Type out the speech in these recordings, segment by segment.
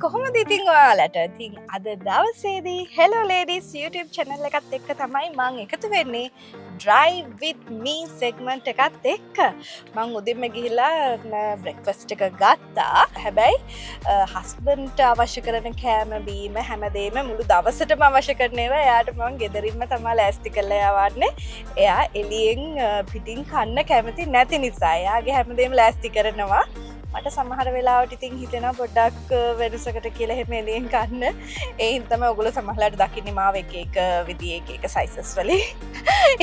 කොහොමද ඉතින් ඔයාලට? ඉතින් අද දවසේදී Hello Ladies YouTube channel එකත් එක්ක තමයි මම එකතු වෙන්නේ Drive with me segment එකත් එක්ක. මම උදේම ගිහිල්ලා breakfast එක ගත්තා. හැබැයි husband අවශ්‍ය කරන කෑම බීම හැමදේම මුළු දවසටම අවශ්‍ය කරන ඒවා එයාට මම ගෙදරින්ම තමයි ලෑස්ති කරලා යවන්නේ. එයා එළියෙන් පිටින් කන්න කැමති නැති නිසා එයාගේ හැමදේම ලෑස්ති කරනවා. මට සමහර වෙලාවට ඉතින් හිතෙනවා පොඩ්ඩක් වෙනසකට කියලා එහෙම එළියෙන් කන්න. ඒ හින්දා තමයි ඔයගොල්ලෝ සමහරලාට දකින්නේ මාව එක විදිහේ එක sizes වලින්.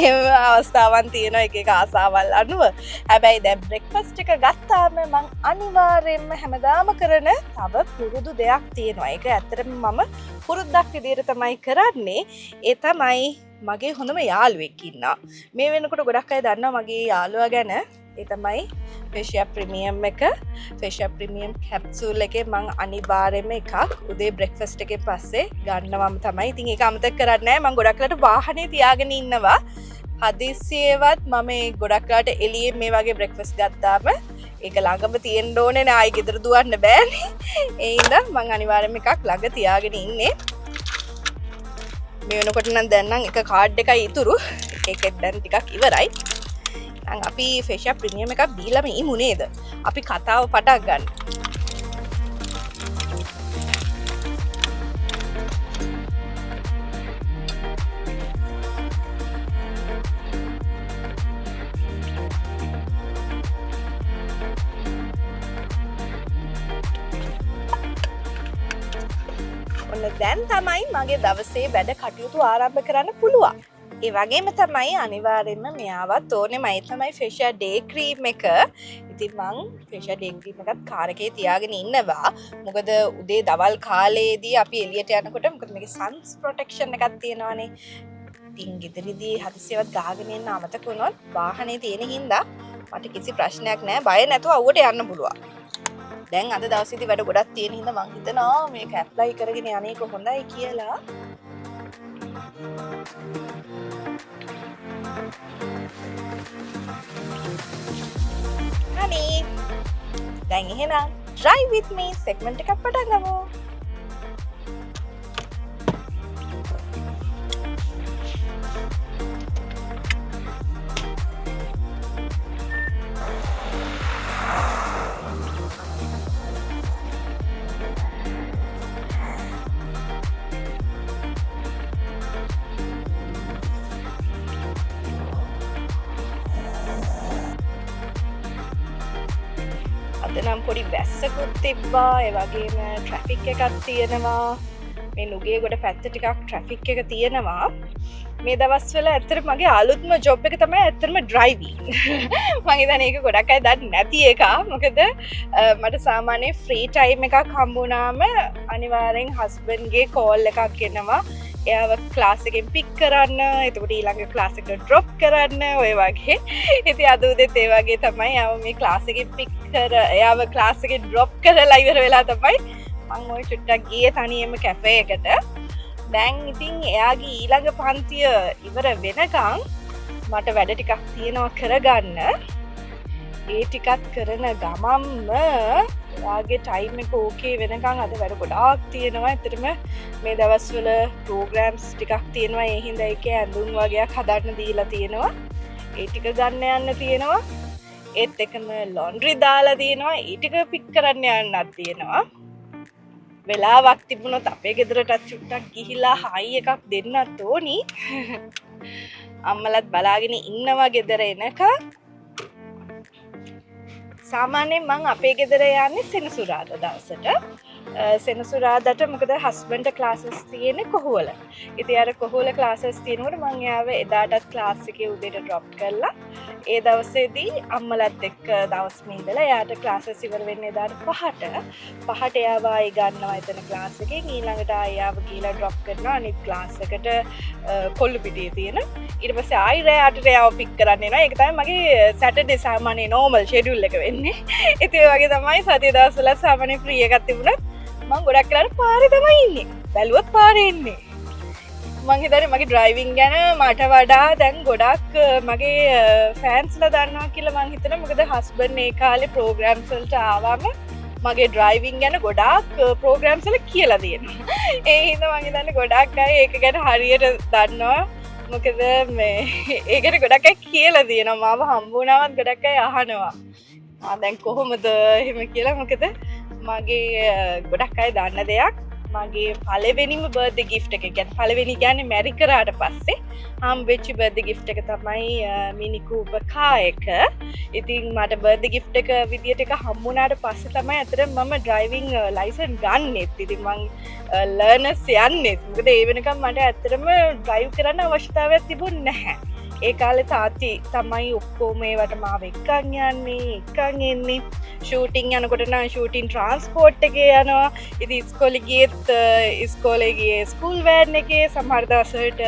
එහෙම අවස්ථාවන් තියෙනවා එක ආසාවල් අනුව. හැබැයි දැන් breakfast එක ගත්තාම මම අනිවාර්යයෙන්ම හැමදාම කරන තව පුරුදු දෙයක් තියෙනවා. ඒක ඇත්තටම මම පුරුද්දක් විදිහට තමයි කරන්නේ. ඒ තමයි මගේ හොඳම යාළුවෙක් ඉන්නවා. මේ වෙනකොට ගොඩක් අය දන්නවා මගේ යාළුවා ගැන. ඒ තමයි ෆේෂියා ප්‍රීමියම් එක. ෆේෂියා ප්‍රීමියම් කැප්සූල් එකේ මම අනිවාර්යයෙන්ම එකක් උදේ බ්‍රෙක්ෆාස්ට් එකෙන් පස්සේ ගන්නවම තමයි. ඉතින් ඒක අමතක කරන්නේ නැහැ. මම ගොඩක් වෙලාට වාහනේ තියාගෙන ඉන්නවා. හදිස්සියෙවත් මම ගොඩක් වෙලාට එළියෙන් මේ වගේ බ්‍රෙක්ෆාස්ට් ගත්තාම ඒක ළඟම තියෙන්න ඕනේ නේ. ආයි ගෙදර දුවන්න බෑනේ. ඒ හින්දා මම අනිවාර්යයෙන්ම එකක් ළඟ තියාගෙන ඉන්නේ. මේ වෙනකොට නම් දැන් නම් එක කාඩ් එකයි ඉතුරු. ඒකෙත් දැන් ටිකක් ඉවරයි. අපි ෆේෂියා ප්‍රීමියම් එකක් දීලාම ඉමු නේද? අපි කතාව පටන් ගන්න. ඔන්න දැන් තමයි මගේ දවසේ වැඩ කටයුතු ආරම්භ කරන්න පුළුවන්. ඒ වගේම තමයි අනිවාර්යෙන්ම මෙයාවත් ඕනේ. මයි තමයි ෆේෂියා ඩේ ක්‍රීම් එක. ඉතින් මං ෆේෂියා ඩේ ක්‍රීම් එකත් කාර් එකේ තියාගෙන ඉන්නවා. මොකද උදේ දවල් කාලේදී අපි එළියට යනකොට මොකද මේකේ සන්ස් ප්‍රොටෙක්ෂන් එකක් තියෙනවානේ. ඉතින් ගෙදරදී හදිසියවත් ගහගෙන යන්න අමතක වුණොත් වාහනේ තියෙන හින්දා මට කිසි ප්‍රශ්නයක් නැහැ. බය නැතුව අවුවට යන්න පුළුවන්. දැන් අද දවසේදී වැඩ ගොඩක් තියෙන හින්දා මං හිතනවා මේක ඇප්ලයි කරගෙන යන්නේක හොඳයි කියලා. Honey, දැන් එහෙනම් Drive with me segment එකක් පටන් ගමු. නම් පොඩි වැස්සකුත් තිබ්බා. ඒ වගේම ට්‍රැෆික් එකක් තියෙනවා. මේ නුගේ ගොඩ පැත්ත ටිකක් ට්‍රැෆික් එක තියෙනවා. මේ දවස්වල ඇත්තට මගේ අලුත්ම ජොබ් එක තමයි ඇත්තටම ඩ්‍රයිවිං. මම හිතන්නේ ඒක ගොඩක් අය දන්නේ නැති එක. මොකද මට සාමාන්‍ය ෆ්‍රී ටයිම් එකක් හම්බුනාම අනිවාර්යෙන් හස්බන්ඩ්ගේ කෝල් එකක් එනවා. එයාව ක්ලාස් එකෙන් පික් කරන්න, එතකොට ඊළඟ ක්ලාස් එකට ඩ්‍රොප් කරන්න, ඔය වගේ. ඉතින් අද උදේත් ඒ වගේ තමයි. එයාව මේ ක්ලාස් එකෙන් පික් එයාව ක්ලාස් එකෙන් ඩ්‍රොප් කරලා ඉවර වෙලා තමයි මම ওই චුට්ටක් ගියේ තනියම කැෆේ එකට. දැන් ඉතින් එයාගේ ඊළඟ පන්තිය ඉවර වෙනකන් මට වැඩ ටිකක් තියෙනවා කරගන්න. ඒ ටිකත් කරන ගමම්ම යාගේ ටයිම් එක ඕකේ වෙනකන් අද වැඩ ගොඩාක් තියෙනවා. ඇත්තටම මේ දවස්වල ප්‍රෝග්‍රෑම්ස් ටිකක් තියෙනවා. ඒ හින්දා ඒකේ ඇඳුම් වගේක් හදන්න දීලා තියෙනවා. ඒ ටික ගන්න යන්න තියෙනවා. ඒත් එකම ලොන්ඩ්‍රි දාලා තියෙනවා. ඒ ටික පික් කරන්න යන්නත් තියෙනවා. වෙලාවක් තිබුණොත් අපේ ගෙදරටත් චුට්ටක් ගිහිලා හයි එකක් දෙන්නත් ඕනි. අම්මලත් බලාගෙන ඉන්නවා ගෙදර එනකන්. සාමාන්‍යයෙන් මං අපේ ගෙදර යන්නේ සෙනසුරාදා දවසට. සෙනසුරාදාට මොකද හස්බන්ඩ් ක්ලාසස් තියෙන්නේ කොහොල. ඉතින් අර කොහොල ක්ලාසස් තියෙනකොට මං එයාව එදාටත් ක්ලාස් එකේ උදේට ඩ්‍රොප් කරලා ඒ දවසේදී අම්මලත් එක්ක දවස් ඉඳලා එයාට ක්ලාසස් ඉවර වෙන්නේ එදාට 5ට එයාව ආයි ගන්නවා එතන ක්ලාස් එකෙන්. ඊළඟට ආයි එයාව ගිහලා ඩ්‍රොප් කරනවා අනිත් ක්ලාස් එකට කොල්ලුපිටියේ තියෙන. ඊට පස්සේ ආයි රෑ 8ට එයාව පික් කරන්න එනවා. ඒක තමයි මගේ සැටර්ඩේ සාමාන්‍ය නෝමල් ෂෙඩියුල් එක වෙන්නේ. ඉතින් ඒ වගේ තමයි සතිය දවස්වල සාමාන්‍ය ෆ්‍රී එකක් තිබුණා. මං ගොඩක් වෙලාවට පාරේ තමයි ඉන්නේ. බැලුවොත් පාරේ ඉන්නේ. මං හිතන්නේ මගේ ඩ්‍රයිවිං ගැන මට වඩා දැන් ගොඩක් මගේ ෆෑන්ස්ලා දන්නවා කියලා මං හිතනවා. මොකද හස්බන්ඩ් මේ කාලේ ප්‍රෝග්‍රෑම්ස් වලට ආවම මගේ ඩ්‍රයිවිං ගැන ගොඩාක් ප්‍රෝග්‍රෑම්ස් වල කියලා දෙනවා. ඒ හින්දා මම හිතන්නේ ගොඩාක් අය ඒක ගැන හරියට දන්නවා. මොකද මේ ඒකට ගොඩක් අය කියලා දෙනවා. මාව හම්බ වුණාවත් ගොඩක් අය අහනවා. දැන් කොහොමද එහෙම කියලා. මොකද මගේ ගොඩක් අය දන්න දෙයක් මගේ පළවෙනිම බර්ත්ඩේ ගිෆ්ට් එක කියන්නේ පළවෙනි කියන්නේ මැරි කරාට පස්සේ හම්බෙච්ච බර්ත්ඩේ ගිෆ්ට් එක තමයි මිනි කූපර් කාර් එක. ඉතින් මට බර්ත්ඩේ ගිෆ්ට් එක විදියට එක හම්බුණාට පස්සේ තමයි අතට මම ඩ්‍රයිවිං ලයිසන්ස් ගන්නෙත්. ඉතින් මං ලර්නර්ස් යන්නෙත්. මොකද ඒ වෙනකම් මට ඇත්තටම ඩ්‍රයිව් කරන්න අවශ්‍යතාවයක් තිබුණේ නැහැ. ඒ කාලේ තාත්ති තමයි ඔක්කොම ඒවට මාව එක්කන් යන්නේ එක්කන් එන්නේ. ෂූටින් යනකොට නම් ෂූටින් ට්‍රාන්ස්පෝර්ට් එකේ යනවා. ඉතින් ඉස්කෝලේ ගියෙත් ඉස්කෝලේ ගියේ ස්කූල් වෑන් එකේ. සමහර දවස්වලට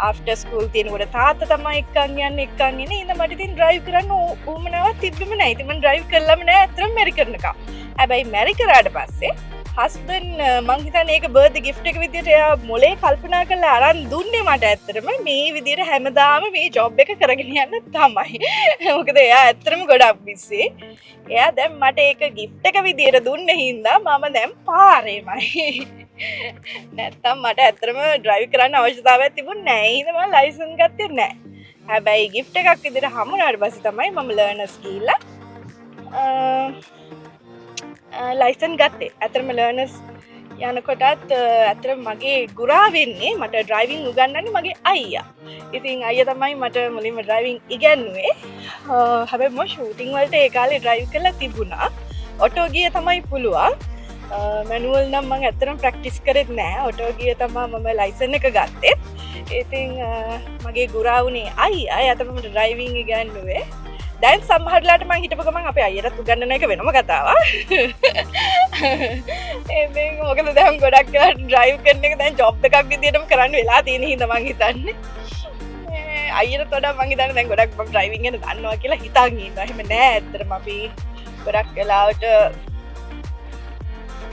ආෆ්ටර් ස්කූල් තියෙනකොට තාත්තා තමයි එක්කන් යන්නේ එක්කන් එන්නේ. ඉතින් මට ඉතින් ඩ්‍රයිව් කරන්න උවමනාවක් තිබ්බෙම නැහැ. ඉතින් මම ඩ්‍රයිව් කළාම නැහැ අතරම මැරි කරනකම්. හැබැයි මැරි කරාට පස්සේ හස්බන් මං හිතන්නේ ඒක බර්ත්ඩේ ගිෆ්ට් එක විදියට එයා මොලේ කල්පනා කරලා අරන් දුන්නේ මට ඇත්තටම මේ විදියට හැමදාම මේ ජොබ් එක කරගෙන යන්න තමයි. මොකද එයා ඇත්තටම ගොඩක් බිසි. එයා දැන් මට ඒක ගිෆ්ට් එක විදියට දුන්නේ හින්දා මම දැන් පාරේමයි. නැත්තම් මට ඇත්තටම ඩ්‍රයිව් කරන්න අවශ්‍යතාවයක් තිබුණේ නැහැ. ඒ හින්දා මම ලයිසන්ස් ගත්තේ නැහැ. හැබැයි ගිෆ්ට් එකක් විදියට හම්බුනාට පස්සේ තමයි මම ලර්නර්ස් ගිහිල්ලා ලයිසන් ගත්තේ. ඇතරම ලර්නර්ස් යනකොටත් ඇතරම මගේ ගුරා වෙන්නේ මට ඩ්‍රයිවිං උගන්වන්නේ මගේ අයියා. ඉතින් අයියා තමයි මට මුලින්ම ඩ්‍රයිවිං ඉගැන්නුවේ. හැබැයි මම ෂූටින් වලට ඒ කාලේ ඩ්‍රයිව් කරලා තිබුණා. ඔටෝ ගිය තමයි පුළුවන්. මැනුවල් නම් මම ඇත්තටම ප්‍රැක්ටිස් කරෙත් නෑ. ඔටෝ ගිය තමයි මම ලයිසන් එක ගත්තේ. ඉතින් මගේ ගුරා වුණේ අයියා. එයා තමයි මට ඩ්‍රයිවිං ඉගැන්නුවේ. දැන් සමහරලාට මං හිටපු ගමන් අපේ අයියටත් උගන්වන එක වෙනම කතාවක්. ඉතින් මොකද දැන් ගොඩක් වෙලාවට ඩ්‍රයිව් කරන එක දැන් ජොබ් එකක් විදියටම කරන්න වෙලා තියෙන හින්දා මං හිතන්නේ. අයියට වඩා මං හිතන්නේ දැන් ගොඩක් මම ඩ්‍රයිවිං ගැන දන්නවා කියලා හිතන් ඉන්නවා. එහෙම නෑ ඇත්තටම අපි ගොඩක් වෙලාවට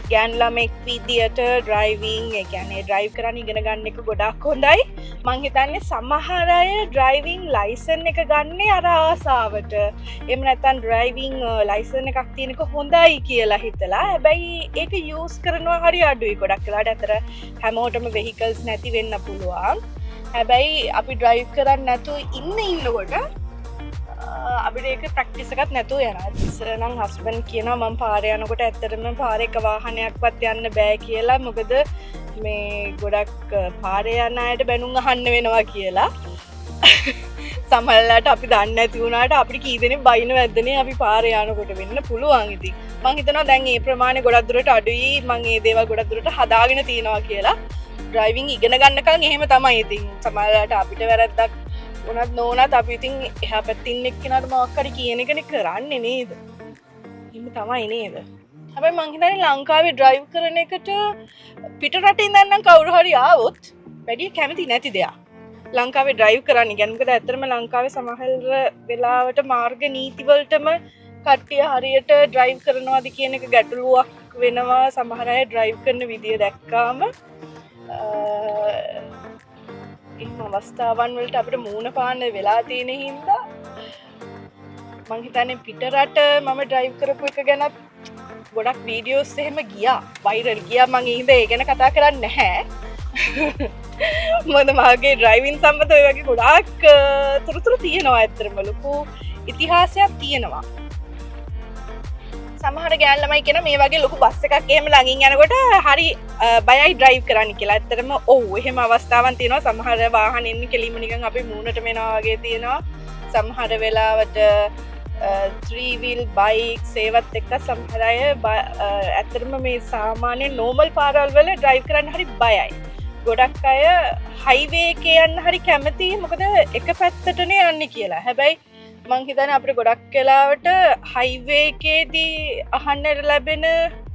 ගෑනු ළමෙක් විදියට ඩ්‍රයිවිං ඒ කියන්නේ ඩ්‍රයිව් කරන්න ඉගෙන ගන්න එක ගොඩක් හොඳයි. මං හිතන්නේ සමහර අය ඩ්‍රයිවිං ලයිසන් එක ගන්නේ අර ආසාවට. එහෙම නැත්නම් ඩ්‍රයිවිං ලයිසන් එකක් තියෙන එක හොඳයි කියලා හිතලා. හැබැයි ඒක යූස් කරනවා හරි අඩුයි. ගොඩක් වෙලාවට අතර හැමෝටම වෙහිකල්ස් නැති වෙන්න පුළුවන්. හැබැයි අපි ඩ්‍රයිව් කරන්නේ නැතුව ඉන්නකොට අපිට ඒක ප්‍රැක්ටිස් එකක් නැතුව යනවා. ඉස්සර නම් හස්බන්ඩ් කියනවා මම පාරේ යනකොට ඇත්තටම පාරේ එක වාහනයක්වත් යන්න බෑ කියලා. මොකද මේ ගොඩක් පාරේ යන අයට බැනුම් අහන්න වෙනවා කියලා. සමහරවිට අපි දන්නේ නැති වුණාට අපිට කී දෙනෙක් බයින වැද්දනේ අපි පාරේ යනකොට වෙන්න පුළුවන්. ඉතින් මම හිතනවා දැන් මේ ප්‍රමාණය ගොඩක් දුරට අඩුයි. මම මේ දේවල් ගොඩක් දුරට හදාගෙන තියනවා කියලා. ඩ්‍රයිවිං ඉගෙන ගන්නකම් එහෙම තමයි. ඉතින් සමහරවිට අපිට වැරද්දක් උනත් නොනත් අපි ඉතින් එහා පැත්තේ ඉන්න එක්කෙනාට මොකක් හරි කියන එකනේ කරන්නේ නේද? එහෙම තමයි නේද? හැබැයි මං හිතන්නේ ලංකාවේ ඩ්‍රයිව් කරන එකට පිට රටින් ඉඳන් කවුරු හරි ආවොත් වැඩි කැමති නැති දෙයක්. ලංකාවේ ඩ්‍රයිව් කරන්න කියන්නේ මොකද ඇත්තටම ලංකාවේ සමහර වෙලාවට මාර්ග නීති වලටම කට්ටිය හරියට ඩ්‍රයිව් කරනවාද කියන එක ගැටලුවක් වෙනවා. සමහර අය ඩ්‍රයිව් කරන විදිය දැක්කාම එහෙම අවස්ථාවන් වලට අපිට මූණ පාන්න වෙලා තියෙන හින්දා මං හිතන්නේ පිට රට මම ඩ්‍රයිව් කරපු එක ගැන ගොඩක් වීඩියෝස් එහෙම ගියා වයිරල් ගියා. මං ඒ හින්දා ඒ ගැන කතා කරන්නේ නැහැ. මොකද මගේ ඩ්‍රයිවිං සම්බන්ධ ඔය වගේ ගොඩාක් තොරතුරු තියෙනවා. ඇත්තටම ලොකු ඉතිහාසයක් තියෙනවා. සමහර ගෑනු ළමයි කියන මේ වගේ ලොකු බස් එකක් එහෙම ළඟින් යනකොට හරි බයයි ඩ්‍රයිව් කරන්න කියලා. ඇත්තටම ඔව් එහෙම අවස්ථාවන් තියෙනවා. සමහර වාහන එන්නේ කෙලින්ම නිකන් අපේ මූණටම එනවා වගේ තියෙනවා. සමහර වෙලාවට 3 wheel bikes ඒවත් එක්ක සමහර අය ඇත්තටම මේ සාමාන්‍ය normal පාරවල් වල ඩ්‍රයිව් කරන්න හරි බයයි. ගොඩක් අය හයිවේ එකේ යන්න හරි කැමතියි. මොකද එක පැත්තටනේ යන්නේ කියලා. හැබැයි මං හිතන්නේ අපිට ගොඩක් වෙලාවට හයිවේ එකේදී අහන්න ලැබෙන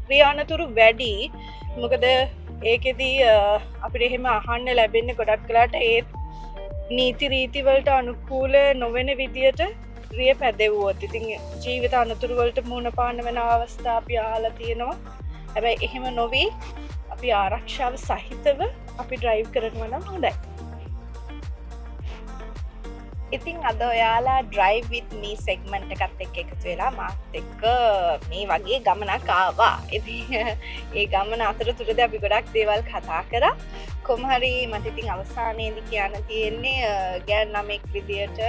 ක්‍රියානතුරු වැඩි. මොකද ඒකෙදී අපිට එහෙම අහන්න ලැබෙන්නේ ගොඩක් වෙලාවට ඒ නීති රීති වලට අනුකූල නොවන විදියට ක්‍රියා පැදෙවුවොත් ඉතින් ජීවිත අනතුරු වලට මුහුණ පාන්න වෙන අවස්ථා අපි අහලා තියෙනවා. හැබැයි එහෙම නොවි අපි ආරක්ෂාව සහිතව අපි ඩ්‍රයිව් කරනවා නම් හොඳයි. ඉතින් අද ඔයාලා drive with me segment එකත් එක්ක එකතු වෙලා මාත් එක්ක මේ වගේ ගමනක් ආවා. ඉතින් ඒ ගමන අතරතුරදී අපි ගොඩක් දේවල් කතා කරා. කොහොම හරි මට ඉතින් අවසානයේදී කියන්න තියෙන්නේ ගෑන් ළමෙක් විදියට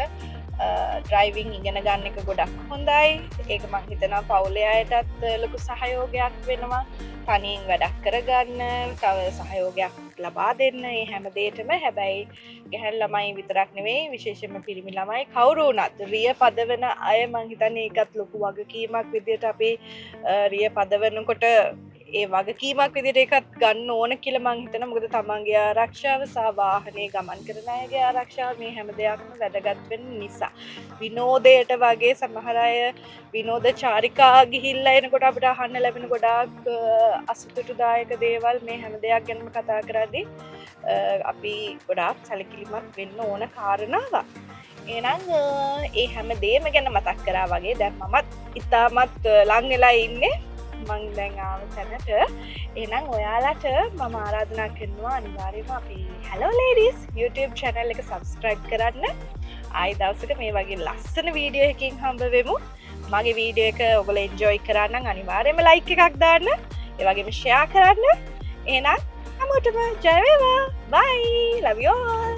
ඩ්‍රයිවිං ඉගෙන ගන්න එක ගොඩක් හොඳයි. ඒක මං හිතනවා පවුලේ අයටත් ලොකු සහයෝගයක් වෙනවා. තනියෙන් වැඩක් කරගන්න, තව සහයෝගයක් ලබා දෙන්න. ඒ හැම දෙයකම හැබැයි ගැහැණු ළමයි විතරක් නෙවෙයි විශේෂයෙන්ම පිරිමි ළමයි කවුරු වුණත් රිය පදවන අය මං හිතන්නේ ඒකත් ලොකු වගකීමක් විදියට අපි රිය පදවනකොට ඒ වගකීමක් විදිහට ඒකත් ගන්න ඕන කියලා මං හිතනවා. මොකද තමන්ගේ ආරක්ෂාව සහ වාහනේ ගමන් කරන අයගේ ආරක්ෂාව මේ හැම දෙයක්ම වැදගත් වෙන නිසා. විනෝදයට වගේ සමහර අය විනෝද චාරිකා ගිහිල්ලා එනකොට අපිට අහන්න ලැබෙන ගොඩාක් අසතුටුදායක දේවල් මේ හැම දෙයක් ගැනම කතා කරද්දී අපි ගොඩාක් සැලකිලිමත් වෙන්න ඕන කාරණාවක්. එහෙනම් ඒ හැම දෙයක්ම ගැන මතක් කරා වගේ දැන් මමත් ඉතාමත් ලං වෙලා ඉන්නේ මං දැන් ආව තැනට. එහෙනම් ඔයාලට මම ආරාධනා කරනවා අනිවාර්යයෙන්ම අපි Hello Ladies YouTube channel එක subscribe කරන්න. ආයි දවසක මේ වගේ ලස්සන වීඩියෝ එකකින් හම්බ වෙමු. මගේ වීඩියෝ එක ඔයගොල්ලෝ enjoy කරා නම් අනිවාර්යයෙන්ම like එකක් දාන්න. ඒ වගේම share කරන්න. එහෙනම් හැමෝටම ජය වේවා. Bye. Love you all.